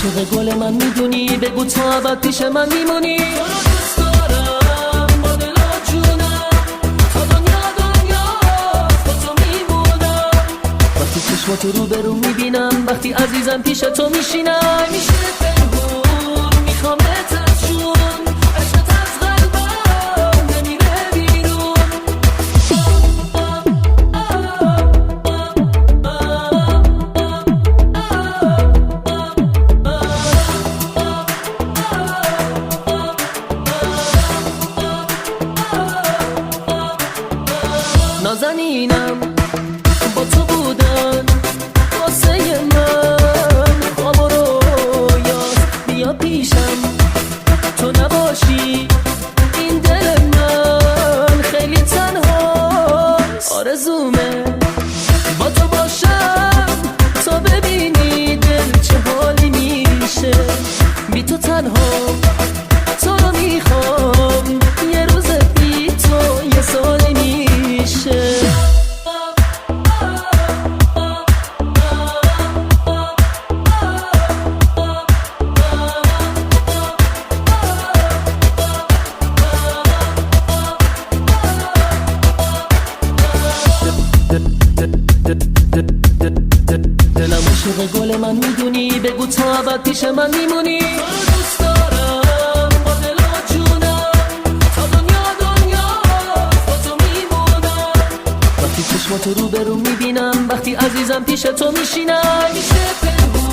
عاشق گل من میدونی، بگو تا ابد پیش من میمونی. تو رو دوست دارم با دل و جونم، تا دنیا با تو میمونم. وقتی چشماتو رو به رو میبینم، وقتی عزیزم پیش تو میشینم، میشه پنهون میخوامت از جون، عشقت از قلبم نمیره بیرون. نازنینم با تو بودن واسه من، خواب و رویات بیا پیشم، تو نباشی این دل من خیلی تنهاست. آرزومه با تو باشم تا ببینی دل چه حالی میشه. بی تو تنها تو رو میخوام، یه روز بی تو یه سالی میشه. دلم عاشق گل من میدونی، بگو تا ابد پیش من میمونی. تو رو دوست دارم با دل و جونم، تا دنیا با تو میمونم. وقتی چشماتو رو به رو میبینم، وقتی عزیزم پیش تو میشینم، میشه پنهون